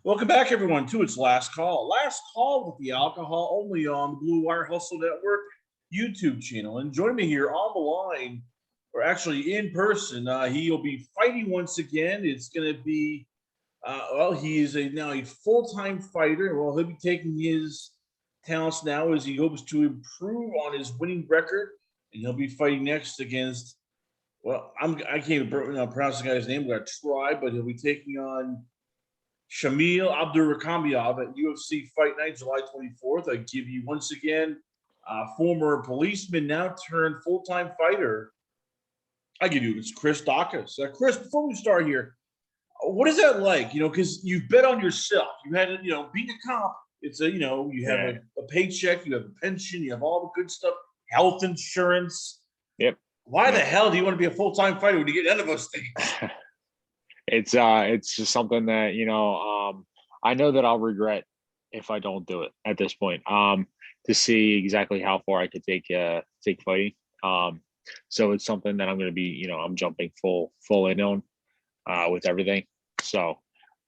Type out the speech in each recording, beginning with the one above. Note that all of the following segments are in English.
Welcome back, everyone, to its last call. Last call with the alcohol, only on the Blue Wire Hustle Network YouTube channel. And join me here on the line, or actually in person. He'll be fighting once again. It's going to be, he is now a full-time fighter. Well, he'll be taking his talents now as he hopes to improve on his winning record. And he'll be fighting next against, I can't even pronounce the guy's name. I'm going to try, but he'll be taking on Shamil Abdurakhamiov at UFC Fight Night, July 24th. I give you once again, former policeman, now turned full-time fighter. I give you it's Chris Daukaus. Chris, before we start here, what is that like? Because you've bet on yourself. You had, being a cop. It's you have a paycheck, you have a pension, you have all the good stuff, health insurance. Yep. Why the hell do you want to be a full-time fighter when you get none of those things? It's just something that, I know that I'll regret if I don't do it at this point, to see exactly how far I could take fighting. So it's something that I'm going to be, I'm jumping full in on, with everything. So,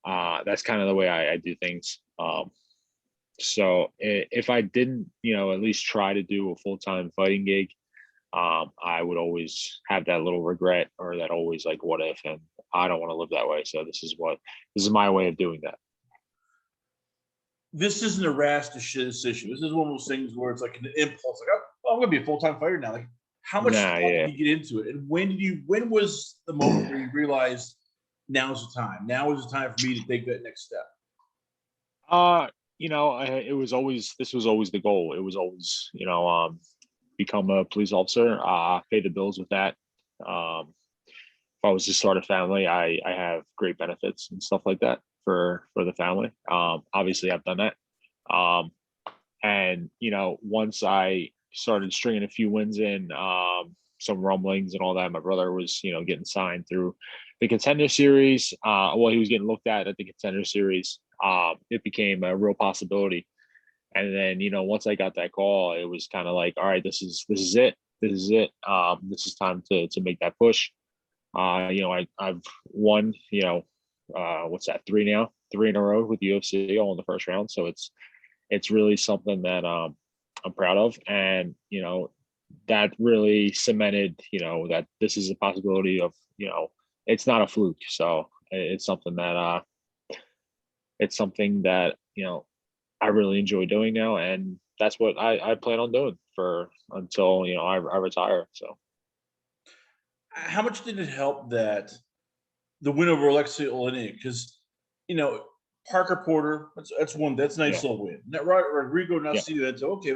that's kind of the way I do things. So if I didn't, at least try to do a full-time fighting gig, I would always have that little regret or that always like, what if, and I don't want to live that way. So this is my way of doing that. This isn't a rash decision. This is one of those things where it's like an impulse. Like, oh, I'm going to be a full-time fighter now. Like, how much thought did you get into it? And when was the moment where you realized now's the time? Now is the time for me to take that next step. This was always the goal. It was always, become a police officer, pay the bills with that. If I was to start a family, I have great benefits and stuff like that for the family. Obviously I've done that. And once I started stringing a few wins in, some rumblings and all that, my brother was, getting signed through the Contender Series. He was getting looked at the Contender Series. It became a real possibility. And then, once I got that call, it was kind of like, all right, this is it. This is it. This is time to make that push. I've won, what's that? 3 in a row with the UFC all in the first round. So it's really something that, I'm proud of. And, that really cemented, that this is a possibility of, it's not a fluke. So it's something that, I really enjoy doing now, and that's what I plan on doing until I retire. So, how much did it help that the win over Alexei Oleinik? Because Parker Porter, that's a nice little win. Rodrigo Nacida, that's okay.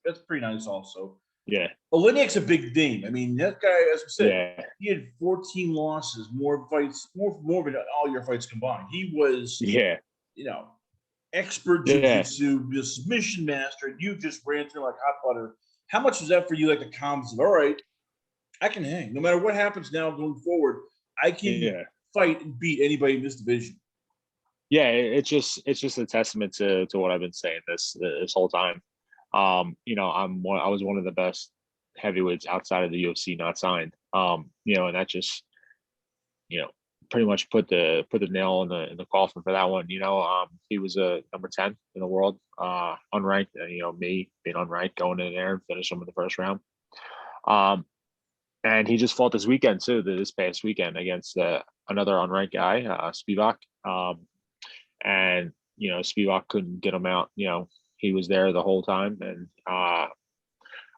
That's pretty nice also. Yeah, Oleinik's a big name. I mean, that guy, as we said, he had 14 losses, more fights, more than all your fights combined. He was, expert jiu-jitsu, the submission master, and you just ran through like hot butter. How much was that for you, like the confidence of, all right, I can hang. No matter what happens now going forward, I can fight and beat anybody in this division. Yeah, it's just a testament to what I've been saying this whole time. I was one of the best heavyweights outside of the UFC not signed. And that just, pretty much put the nail in the coffin for that one. He was a number 10 in the world, unranked, and me being unranked, going in there and finish him in the first round. And he just fought this weekend too, this past weekend against another unranked guy, Spivak. And Spivak couldn't get him out. He was there the whole time, and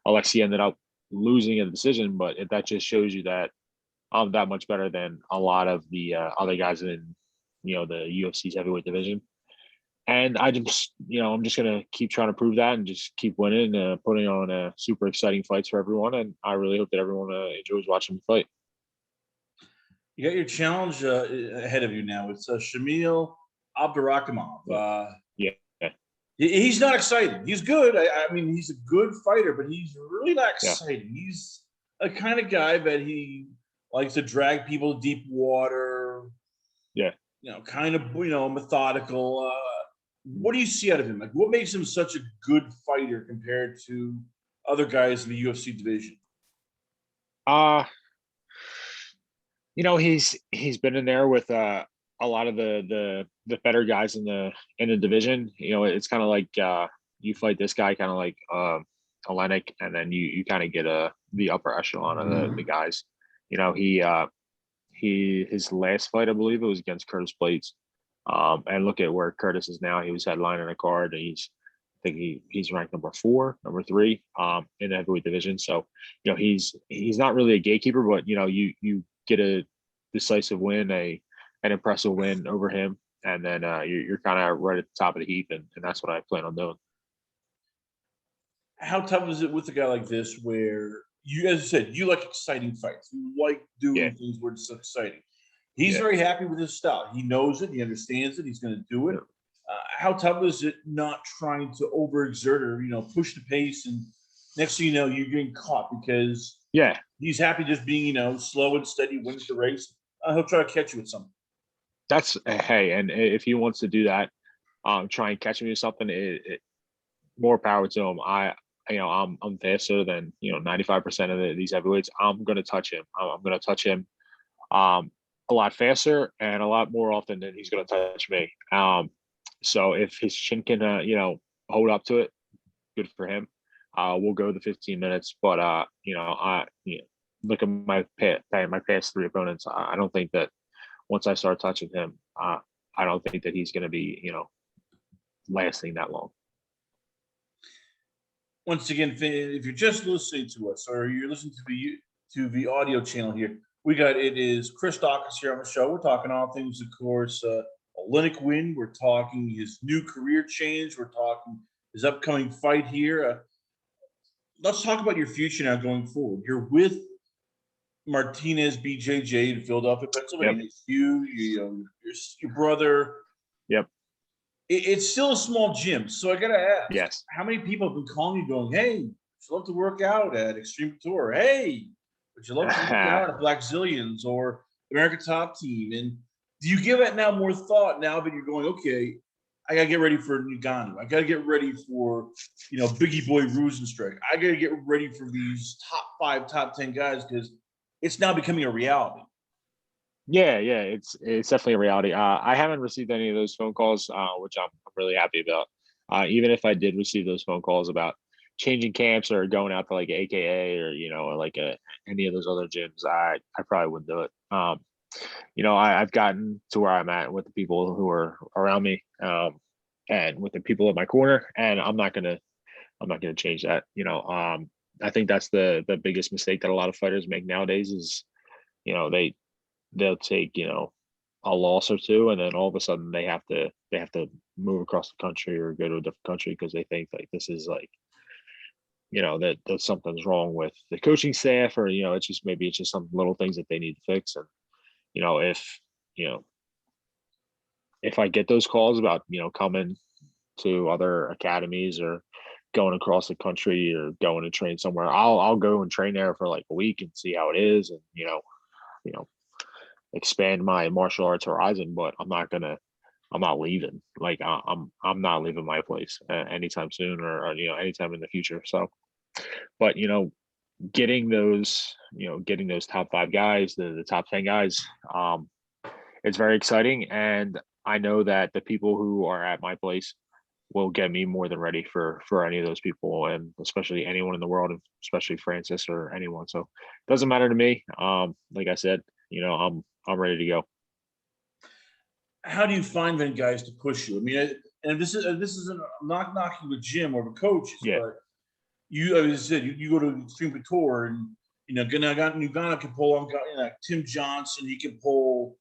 Alexei ended up losing a decision. But that just shows you that I'm that much better than a lot of the other guys in, the UFC's heavyweight division. And I'm just going to keep trying to prove that and just keep winning, putting on super exciting fights for everyone. And I really hope that everyone enjoys watching me fight. You got your challenge ahead of you now. It's Shamil Abdurakhimov. He's not exciting. He's good. I mean, he's a good fighter, but he's really not exciting. He's a kind of guy that he likes to drag people to deep water. Yeah. Kind of, methodical. What do you see out of him? Like, what makes him such a good fighter compared to other guys in the UFC division? He's been in there with a lot of the better guys in the division. You know, it's kind of like you fight this guy, kind of like Olenek, and then you kind of get the upper echelon of the guys. You know, he his last fight, I believe it was against Curtis Blades. And look at where Curtis is now. He was headlining a card. And I think he's ranked number 4, number 3 in the heavyweight division. So, you know, he's not really a gatekeeper, but you know, you get a decisive win, an impressive win over him, and then you're kind of right at the top of the heap, and that's what I plan on doing. How tough is it with a guy like this where you, as you said, you like exciting fights. You like doing Yeah, things where it's exciting. He's yeah, very happy with his style. He knows it. He understands it. He's going to do it. yeah. How tough is it not trying to overexert or push the pace, and next thing you know, you're getting caught because Yeah, he's happy just being slow and steady, wins the race. He'll try to catch you with something. that's hey, and if he wants to do that, try and catch me with something, more power to him. I'm faster than 95% of these heavyweights. I'm gonna touch him. I'm gonna touch him a lot faster and a lot more often than he's gonna touch me. So if his chin can hold up to it, good for him. We'll go the 15 minutes, but look at my past 3 opponents. I don't think that once I start touching him, I don't think that he's going to be lasting that long. Once again, if you're just listening to us or you're listening to the audio channel here, it is Chris Daukaus here on the show. We're talking all things, of course, Olenek win. We're talking his new career change. We're talking his upcoming fight here. Let's talk about your future now going forward. You're with Martinez BJJ in Philadelphia, Pennsylvania. Yep. It's your brother. Yep. It's still a small gym, so I gotta ask: Yes. how many people have been calling you, going, "Hey, would you love to work out at Extreme Couture? Hey, would you love to work out at Black Zillions or American Top Team?" And do you give it now more thought now that you're going, okay, I gotta get ready for Ngannou. I gotta get ready for Biggie Boy Rosenstruck. I gotta get ready for these top 5, top 10 guys because it's now becoming a reality. Yeah, it's definitely a reality. I haven't received any of those phone calls, which I'm really happy about. Even if I did receive those phone calls about changing camps or going out to like AKA or like any of those other gyms, I probably wouldn't do it. I've gotten to where I'm at with the people who are around me, and with the people in my corner, and I'm not gonna change that. I think that's the biggest mistake that a lot of fighters make nowadays is, they'll take a loss or two, and then all of a sudden they have to move across the country or go to a different country because they think like this is like that something's wrong with the coaching staff, or it's just some little things that they need to fix. And if if I get those calls about coming to other academies or going across the country or going to train somewhere, I'll go and train there for like a week and see how it is, and expand my martial arts horizon. But I'm not leaving. Like I'm not leaving my place anytime soon, or anytime in the future. So, but getting those top 5 guys, the top 10 guys, it's very exciting, and I know that the people who are at my place will get me more than ready for any of those people, and especially anyone in the world, especially Francis or anyone. So it doesn't matter to me. Like I said, I'm ready to go. How do you find then guys to push you? I mean, and this isn't, I'm not knocking the gym or the coaches, Yeah. but you, as I said, you go to Extreme Couture, and Nugana can pull on Tim Johnson. He can pull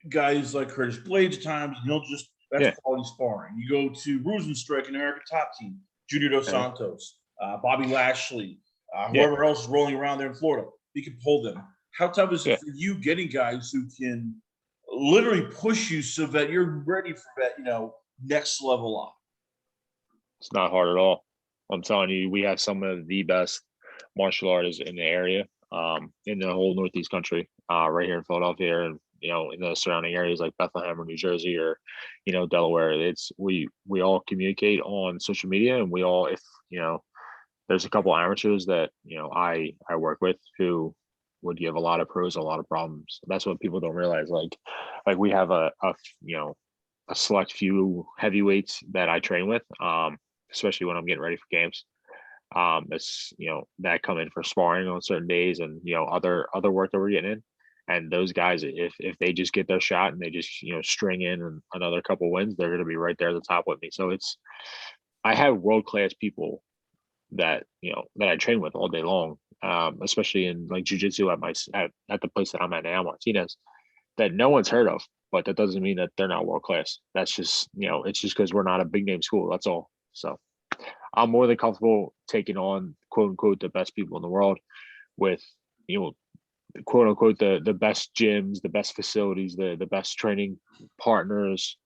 guys like Curtis Blades at times, and that's Yeah. quality sparring. You go to Rosenstruck and American Top Team, Junior Dos Santos, Bobby Lashley, whoever else is rolling around there in Florida. You can pull them. How tough is it for you getting guys who can literally push you so that you're ready for that, next level up? It's not hard at all. I'm telling you, we have some of the best martial artists in the area, in the whole Northeast country, right here in Philadelphia, and in the surrounding areas like Bethlehem or New Jersey or Delaware. It's we all communicate on social media, and we all, if there's a couple amateurs that I work with who would give a lot of pros, a lot of problems. That's what people don't realize. Like we have a you know a select few heavyweights that I train with, especially when I'm getting ready for games. It's that come in for sparring on certain days, and other work that we're getting in. And those guys, if they just get their shot and they just string in another couple wins, they're going to be right there at the top with me. So I have world class people that that I train with all day long, especially in like jujitsu at the place that I'm at now, Martinez, that no one's heard of. But that doesn't mean that they're not world class. That's just it's just because we're not a big name school. That's all. So I'm more than comfortable taking on quote unquote the best people in the world with quote unquote the best gyms, the best facilities, the best training partners.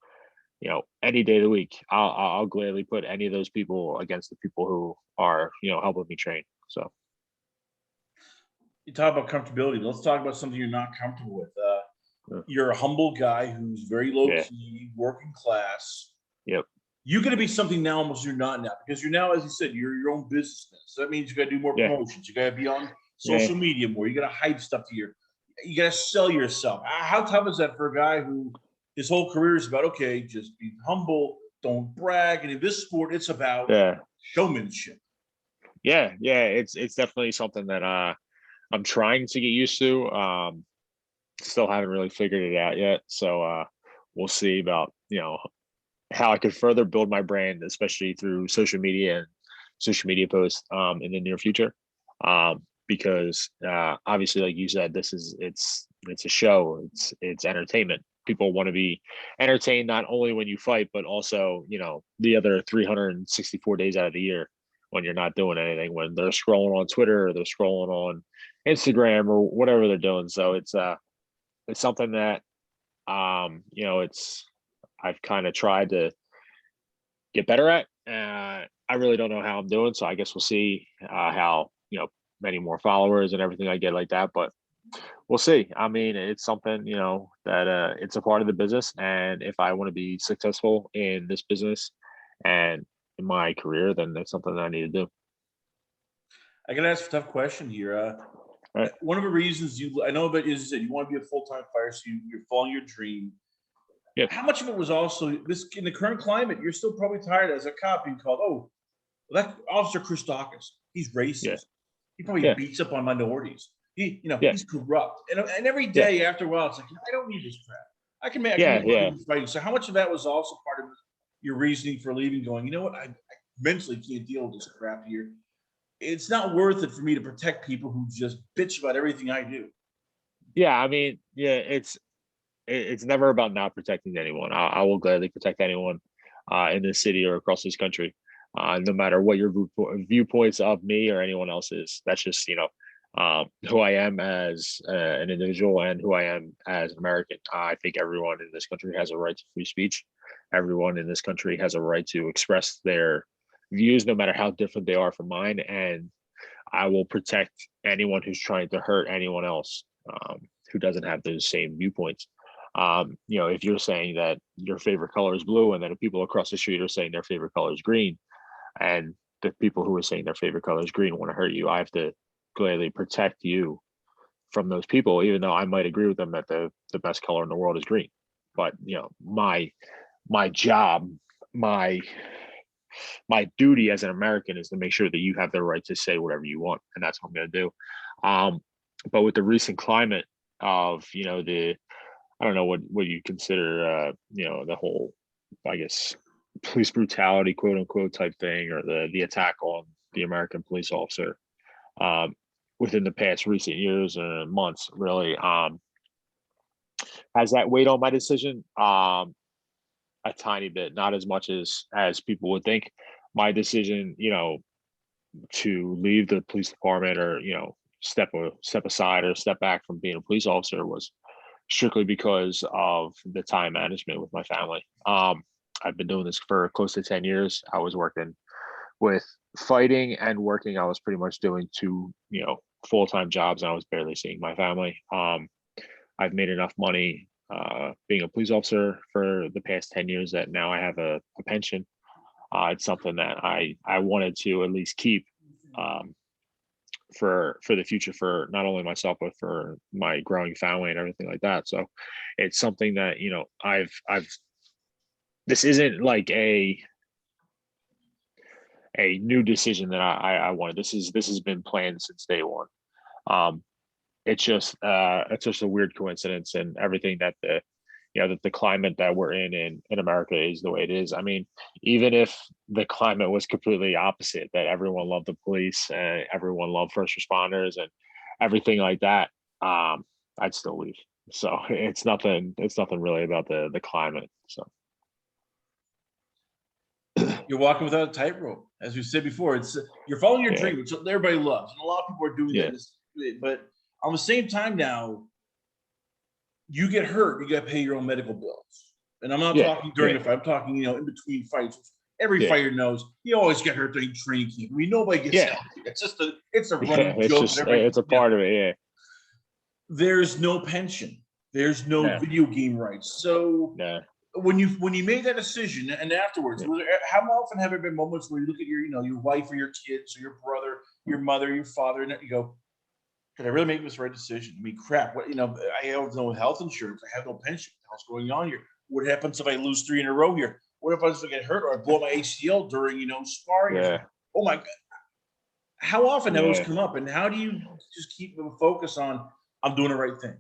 Any day of the week, I'll gladly put any of those people against the people who are helping me train. So You talk about comfortability. Let's talk about something you're not comfortable with. yeah, You're a humble guy who's very low yeah, key, working class. yep, You're going to be something now almost you're not now, because you're now, as you said, you're your own businessman. So that means you got to do more yeah, promotions. You got to be on yeah. social media more. You got to hype stuff to you got to sell yourself. How tough is that for a guy who his whole career is about, okay, just be humble, don't brag. And in this sport, it's about Yeah, showmanship. yeah. It's definitely something that I'm trying to get used to. Still haven't really figured it out yet. So we'll see about how I could further build my brand, especially through social media and social media posts in the near future. Because obviously, like you said, it's a show. It's entertainment. People want to be entertained not only when you fight, but also the other 364 days out of the year when you're not doing anything. When they're scrolling on Twitter or they're scrolling on Instagram or whatever they're doing. So it's something that it's I've kind of tried to get better at. I really don't know how I'm doing, so I guess we'll see how many more followers and everything I get like that. But we'll see. I mean, it's something that it's a part of the business, and if I want to be successful in this business and in my career, then that's something that I need to do. I got to ask a tough question here. Right? One of the reasons I know, but as you said, you want to be a full time fighter, so you're following your dream. Yep. How much of it was also this in the current climate? You're still probably tired as a cop being called, oh, well, that Officer Chris Daukaus, he's Yeah. racist. He probably Yeah. beats up on minorities. Yeah. He's corrupt. And every Yeah. day after a while, it's like, I don't need this crap. I can make Yeah. Yeah. money fighting. So how much of that was also part of your reasoning for leaving? Going, you know what? I mentally can't deal with this crap here. It's not worth it for me to protect people who just bitch about everything I do. Yeah. I mean, yeah, it's never about not protecting anyone. I will gladly protect anyone in this city or across this country, no matter what your viewpoints of me or anyone else is. That's just who I am as an individual and who I am as an American. I think everyone in this country has a right to free speech. Everyone in this country has a right to express their views, no matter how different they are from mine. And I will protect anyone who's trying to hurt anyone else who doesn't have those same viewpoints. If you're saying that your favorite color is blue and then people across the street are saying their favorite color is green, and the people who are saying their favorite color is green want to hurt you, I have to gladly protect you from those people, even though I might agree with them that the best color in the world is green. But my job, my duty as an American is to make sure that you have the right to say whatever you want, and that's what I'm going to do. But with the recent climate of the I don't know what you consider the whole, I guess, police brutality, quote unquote, type thing, or the attack on the American police officer within the past recent years and months, really, has that weighed on my decision? A tiny bit, not as much as people would think. My decision, to leave the police department or step aside or step back from being a police officer was strictly because of the time management with my family. I've been doing this for close to 10 years. I was working with fighting and working. I was pretty much doing two, full-time jobs, and I was barely seeing my family. I've made enough money being a police officer for the past 10 years that now I have a pension. It's something that I wanted to at least keep the future, for not only myself but for my growing family and everything like that. So it's something that, I've this isn't like a new decision that I wanted. This has been planned since day one. Um, it's just a weird coincidence, and everything that the climate that we're in America is the way it is. I mean, even if the climate was completely opposite, that everyone loved the police and everyone loved first responders and everything like that, I'd still leave. So it's nothing really about the climate. So You're walking without a tightrope, as we said before. It's you're following your yeah, dream, which everybody loves, and a lot of people are doing yeah, that. But on the same time, now you get hurt, you got to pay your own medical bills. And I'm not yeah, talking during yeah, a fight. I'm talking, in between fights. Every yeah, fighter knows you always get hurt during training camp. I mean, nobody gets yeah, healthy. It's a yeah. running It's joke. That just everybody, it's a part of it. Yeah, there's no pension. There's no no, video game rights. So no, when you made that decision and afterwards, yeah, how often have there been moments where you look at your wife or your kids or your brother, your mother, your father, and you go, "Could I really make this right decision? I mean, crap. What I have no health insurance. I have no pension. What's going on here? What happens if I lose 3 in a row here? What if I get hurt or I blow my ACL during sparring? Or yeah, something? Oh my god! How often have those yeah. come up? And how do you just keep the focus on I'm doing the right thing?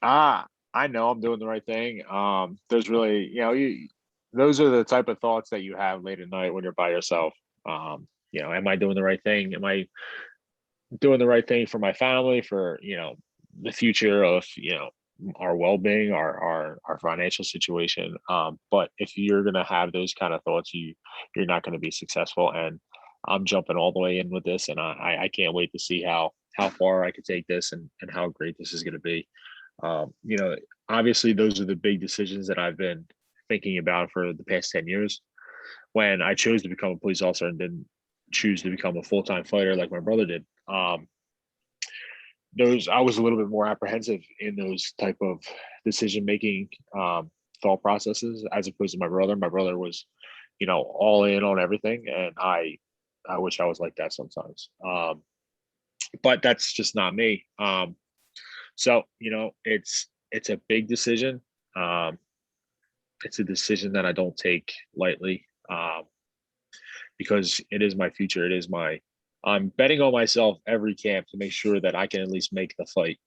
I know I'm doing the right thing. There's really, those are the type of thoughts that you have late at night when you're by yourself. Am I doing the right thing? Am I doing the right thing for my family, for, the future of, our well-being, our financial situation. But if you're going to have those kind of thoughts, you're not going to be successful. And I'm jumping all the way in with this, and I can't wait to see how far I could take this, and how great this is going to be. Um, you know, Obviously, those are the big decisions that I've been thinking about for the past 10 years. When I chose to become a police officer and didn't choose to become a full-time fighter like my brother did, those I was a little bit more apprehensive in those type of decision making, thought processes, as opposed to my brother. My brother was, all in on everything, and I wish I was like that sometimes. But that's just not me. So it's a big decision. Um, it's a decision that I don't take lightly, because it is my future. I'm betting on myself every camp to make sure that I can at least make the fight.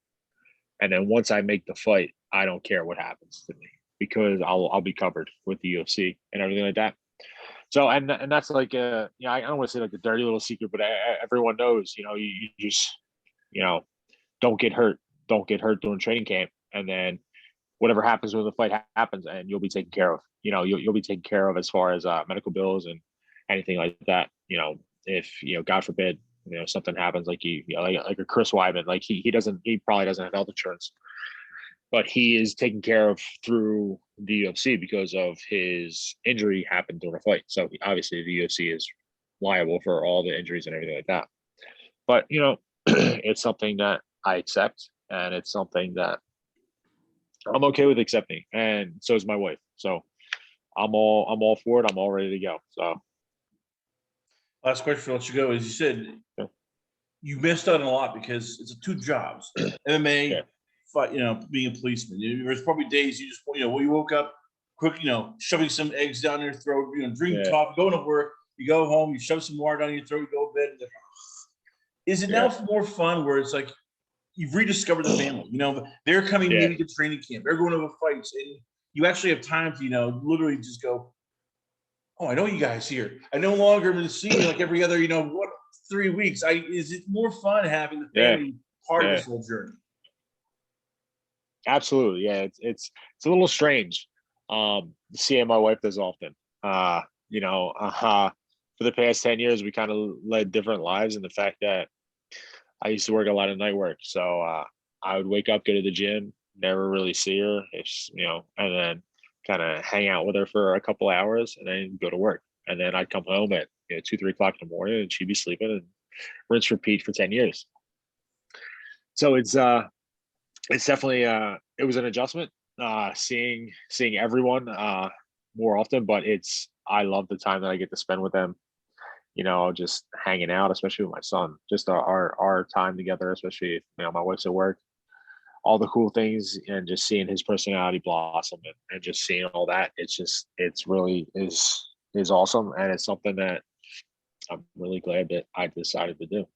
And then once I make the fight, I don't care what happens to me, because I'll be covered with the UFC and everything like that. So and that's like I don't want to say like a dirty little secret, but everyone knows, you just, you know don't get hurt. Don't get hurt during training camp, and then whatever happens when the fight happens, and you'll be taken care of. You'll be taken care of as far as medical bills and anything like that. If God forbid, something happens, like like a Chris Weidman, like he probably doesn't have health insurance, but he is taken care of through the UFC because of his injury happened during a fight. So obviously the UFC is liable for all the injuries and everything like that. But it's something that I accept, and it's something that I'm okay with accepting, and so is my wife. So I'm all for it. I'm all ready to go. So Last question for let you go is you said yeah, you missed out on a lot because it's two jobs, MMA, yeah, fight, being a policeman. There's probably days you just, when you woke up, quick, shoving some eggs down your throat, drink yeah, coffee, going to work, you go home, you shove some water down your throat, you go to bed. Is it yeah, now more fun where it's like you've rediscovered the family? They're coming yeah, maybe to training camp, they're going to the fights, and you actually have time to, literally just go, oh, I know you guys here. I no longer am seeing you like every other, 3 weeks. Is it more fun having the yeah, family part of yeah. this whole journey? Absolutely, yeah. It's a little strange, seeing my wife this often. For the past 10 years, we kind of led different lives, and the fact that I used to work a lot of night work, so I would wake up, go to the gym, never really see her, and then kind of hang out with her for a couple hours, and then go to work, and then I'd come home at 2, 3 o'clock in the morning, and she'd be sleeping, and rinse repeat for 10 years. So it's definitely it was an adjustment, seeing everyone more often, but I love the time that I get to spend with them. just hanging out, especially with my son, just our time together, especially if, my wife's at work, all the cool things and just seeing his personality blossom and just seeing all that. It's really is awesome. And it's something that I'm really glad that I decided to do.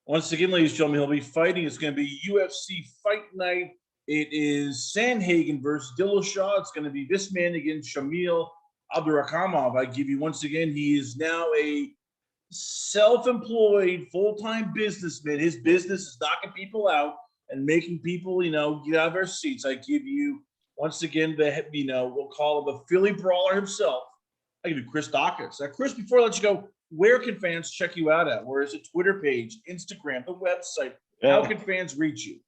Once again, ladies and gentlemen, he'll be fighting. It's going to be UFC Fight Night. It is Sandhagen versus Dillashaw. It's going to be this man against Shamil Abdurakhimov. I give you once again, he is now a self-employed, full-time businessman. His business is knocking people out and making people, get out of their seats. I give you once again we'll call him the Philly brawler himself. I give you Chris Daukaus. Now, Chris, before I let you go, where can fans check you out at? Where is it? Twitter page, Instagram, the website? How can fans reach you?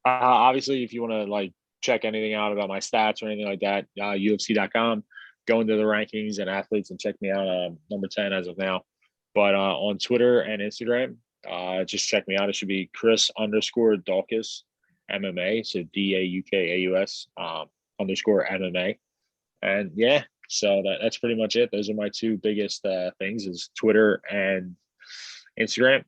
Obviously, if you want to check anything out about my stats or anything like that, UFC.com, go into the rankings and athletes and check me out. Number 10 as of now. But on Twitter and Instagram, just check me out. It should be Chris_Daukaus MMA. So DAUKAUS _ MMA. And yeah, so that's pretty much it. Those are my two biggest things is Twitter and Instagram.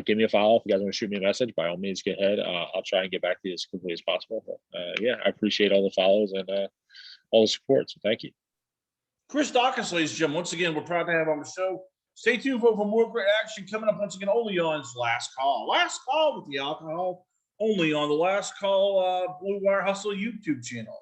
Give me a follow if you guys want to shoot me a message. By all means, get ahead. I'll try and get back to you as quickly as possible. But yeah, I appreciate all the follows and all the support. So thank you. Chris Daukaus, ladies and gentlemen. Once again, we're proud to have on the show. Stay tuned for more great action coming up once again, only on Last Call. Last Call with the alcohol, only on the Last Call Blue Wire Hustle YouTube channel.